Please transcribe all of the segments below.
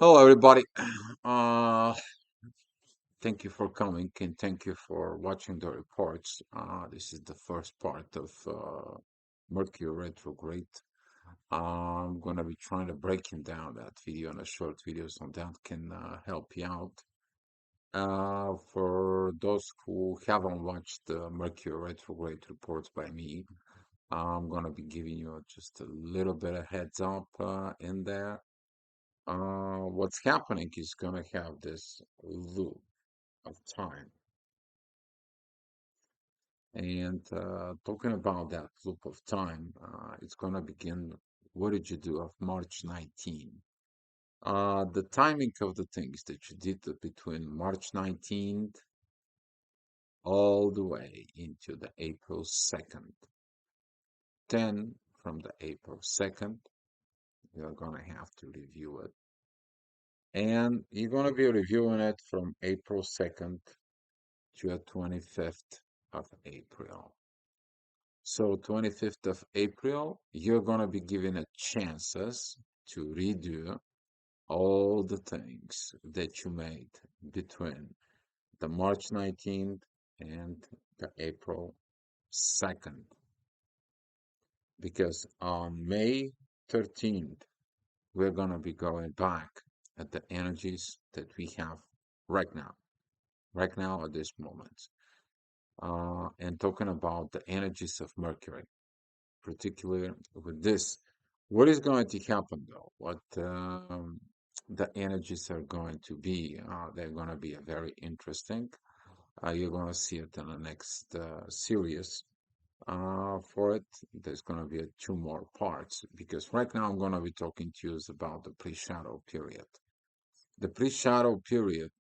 Hello, everybody. Uh, Thank you for coming and thank you for watching the reports. This is the first part of Mercury Retrograde. I'm gonna be trying to breaking down that video in a short video so that can help you out. For those who haven't watched the Mercury Retrograde reports by me, I'm gonna be giving you just a little bit of heads up in there. What's happening is gonna have this loop of time. And talking about that loop of time, it's going to begin. What did you do of March 19? The timing of the things that you did between March 19th all the way into the April 2nd. Then from the April 2nd, you're going to have to review it. And you're going to be reviewing it from April 2nd to the 25th of April. So 25th of April, you're going to be given a chances to redo all the things that you made between the March 19th and the April 2nd. Because on May 13th, we're going to be going back at the energies that we have right now at this moment. And talking about the energies of Mercury. Particularly with this. What is going to happen though? What the energies are going to be? They're going to be very interesting. You're going to see it in the next series. For it, there's going to be two more parts because right now I'm going to be talking to you about the pre-shadow period. The pre-shadow period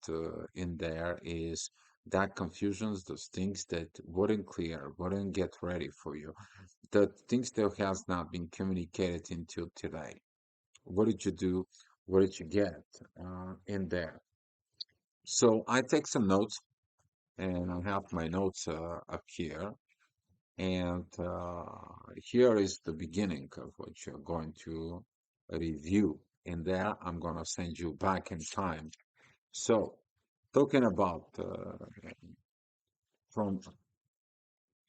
in there is that confusions, those things that wouldn't clear, wouldn't get ready for you, the things that has not been communicated until today. What did you do? What did you get in there? So I take some notes, and I have my notes up here. And here is the beginning of what you're going to review. In there, I'm going to send you back in time. So, talking about from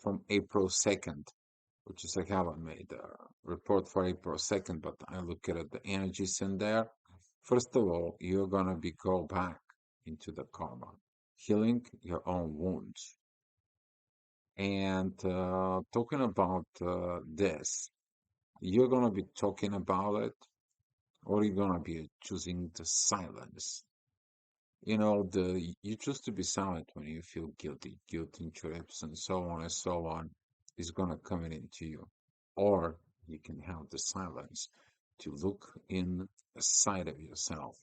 from April 2nd, which is I haven't made a report for April 2nd, but I look at the energies in there. First of all, you're gonna be go back into the karma, healing your own wounds. And talking about this, you're gonna be talking about it, or you're gonna be choosing the silence. You know, the you choose to be silent when you feel guilty, guilt and trips and so on and so on is gonna come into you. Or you can have the silence to look inside of yourself.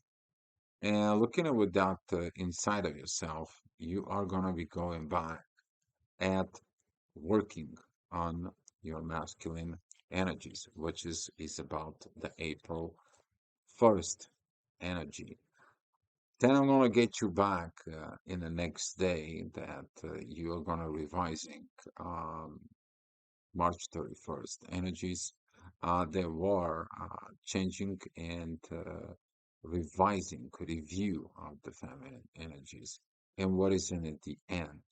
And looking at with that inside of yourself, you are gonna be going back at working on your masculine energies, which is about the April 1st energy. Then I'm gonna get you back in the next day that you're gonna revising um, March 31st energies. They were changing and revising, review of the feminine energies and what is in at the end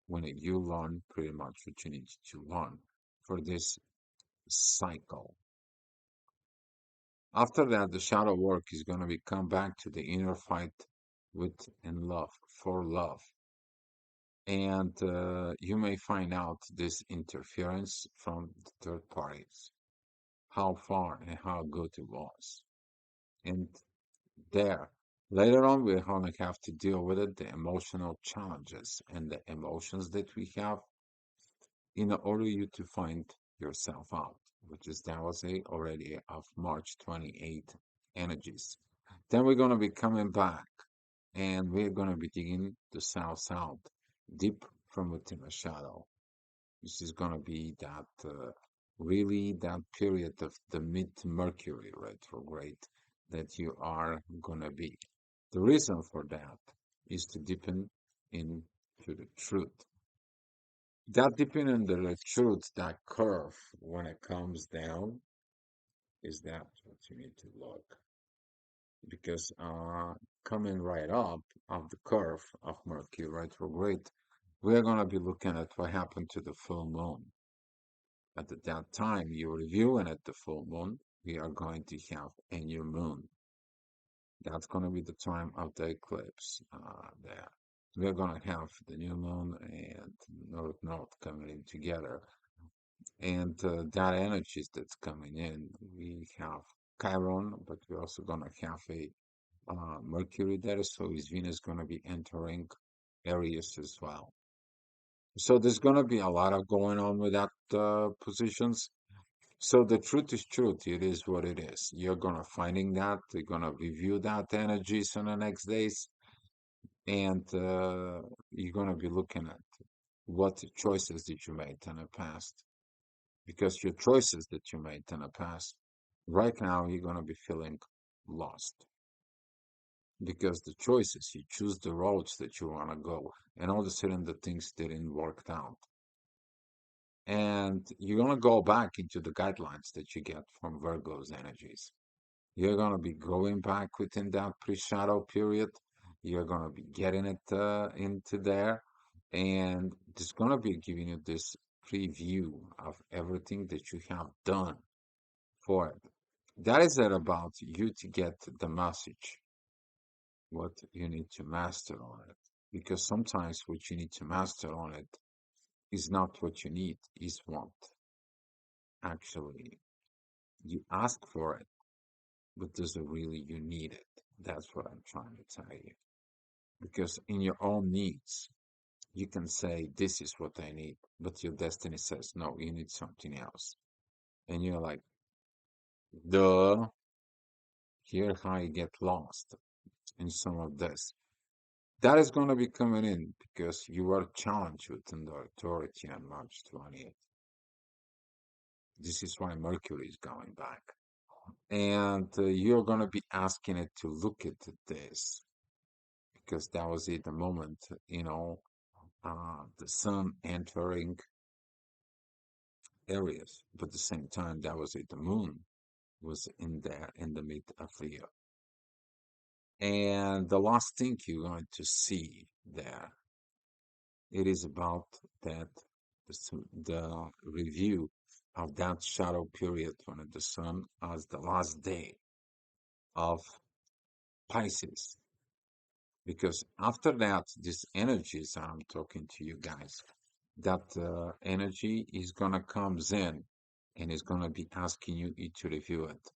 when you learn pretty much what you need to learn for this cycle. After that, the shadow work is going to be come back to the inner fight with and love for love. And you may find out this interference from the third parties, how far and how good it was. And there, later on, we're going to have to deal with it, the emotional challenges and the emotions that we have in order you to find yourself out, which is that was a already of March 28th energies. Then we're going to be coming back and we're going to be digging the south deep from within the shadow. This is going to be that really that period of the mid Mercury retrograde that you are going to be. The reason for that is to deepen into the truth. That deepening into the truth, that curve when it comes down, is that what you need to look. because coming right up of the curve of Mercury retrograde, we're going to be looking at what happened to the full moon. At that time, you're reviewing at the full moon, we are going to have a new moon. That's going to be the time of the eclipse there. We're going to have the new moon and north coming in together. And that energy that's coming in, we have Chiron, but we're also going to have a Mercury there, so is Venus going to be entering Aries as well. So there's going to be a lot of going on with that positions. So the truth is truth. It is what it is. You're going to finding that. You're going to review that energies in the next days, and you're going to be looking at what choices did you make in the past. Because your choices that you made in the past, right now you're going to be feeling lost because the choices you choose the roads that you want to go and all of a sudden the things didn't work out and you're going to go back into the guidelines that you get from Virgo's energies. You're going to be going back within that pre-shadow period. You're going to be getting it into there and it's going to be giving you this preview of everything that you have done for it. That is it about you to get the message, what you need to master on it. Because sometimes what you need to master on it is not what you need, is what actually you ask for it, but does it really you need it? That's what I'm trying to tell you. Because in your own needs, you can say, this is what I need, but your destiny says, no, you need something else. And you're like, duh, here how you get lost in some of this. That is going to be coming in because you are challenged within the authority on March 20th. This is why Mercury is going back. And you're going to be asking it to look at this because that was it, the moment, the sun entering Aries. But at the same time, that was it, the moon was in there in the mid of the year. And the last thing you're going to see there, it is about that the review of that shadow period when the sun as the last day of Pisces. Because after that, this energies I'm talking to you guys, that energy is gonna comes in and is gonna be asking you to review it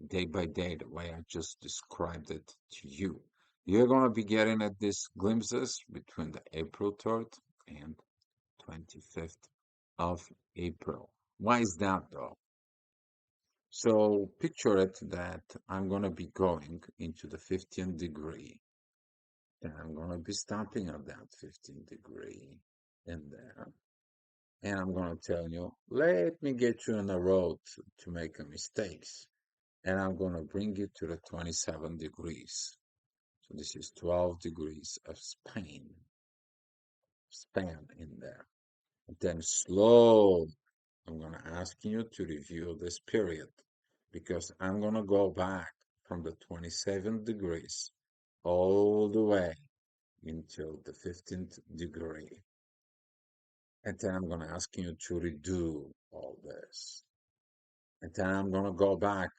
day by day, the way I just described it to you. You're gonna be getting at these glimpses between the April 3rd and 25th of April. Why is that though? So picture it that I'm going to be going into the 15th degree and I'm going to be stopping at that 15th degree in there. And I'm going to tell you, let me get you on the road to make a mistakes. And I'm going to bring you to the 27 degrees. So this is 12 degrees of span in there. Then slow. I'm going to ask you to review this period because I'm going to go back from the 27 degrees all the way until the 15th degree. And then I'm going to ask you to redo all this. And then I'm going to go back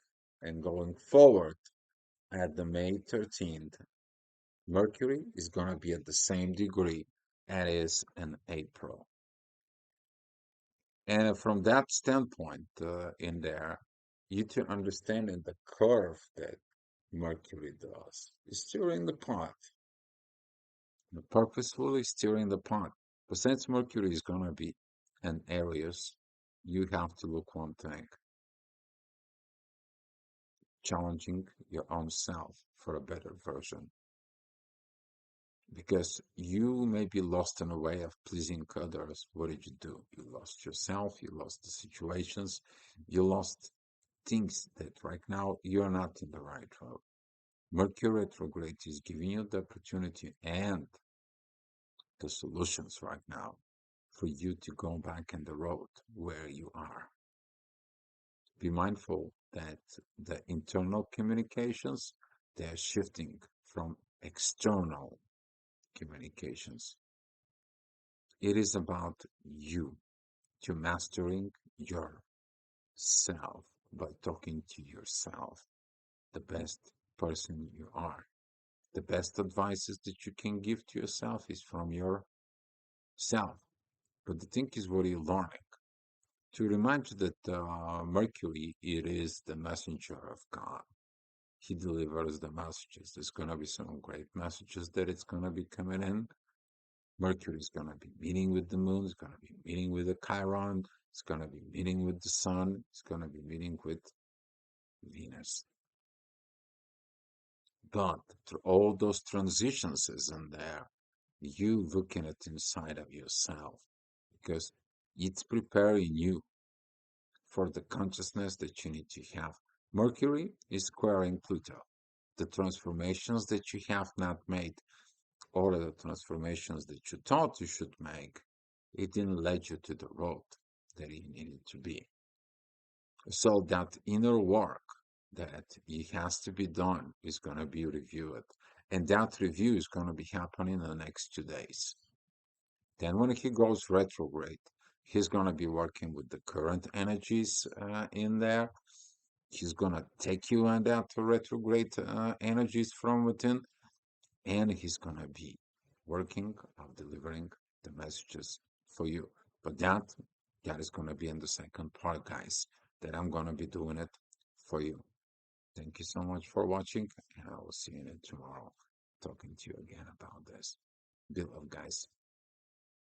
and going forward at the May 13th. Mercury is going to be at the same degree as in April. And from that standpoint, in there, you to understanding the curve that Mercury does is steering the pot, purposefully steering the pot. But since Mercury is going to be in Aries, you have to look one thing, challenging your own self for a better version. Because you may be lost in a way of pleasing others. What did you do? You lost yourself, you lost the situations, you lost things that right now you're not in the right road. Mercury retrograde is giving you the opportunity and the solutions right now for you to go back in the road where you are. Be mindful that the internal communications They're shifting from external communications. It is about you, to mastering yourself by talking to yourself, the best person you are. The best advices that you can give to yourself is from yourself. But the thing is, what are you learning? To remind you that Mercury, it is the messenger of God. He delivers the messages. There's going to be some great messages that it's going to be coming in. Mercury is going to be meeting with the moon. It's going to be meeting with the Chiron. It's going to be meeting with the sun. It's going to be meeting with Venus. But through all those transitions is in there, you looking at inside of yourself because it's preparing you for the consciousness that you need to have. Mercury is squaring Pluto. The transformations that you have not made, or the transformations that you thought you should make, it didn't lead you to the road that you needed to be. So that inner work that it has to be done is going to be reviewed. And that review is going to be happening in the next 2 days. Then when he goes retrograde, he's going to be working with the current energies in there. He's going to take you on that retrograde energies from within, and he's going to be working of delivering the messages for you. But that is going to be in the second part, guys, that I'm going to be doing it for you. Thank you so much for watching, and I will see you tomorrow talking to you again about this. Be love, guys.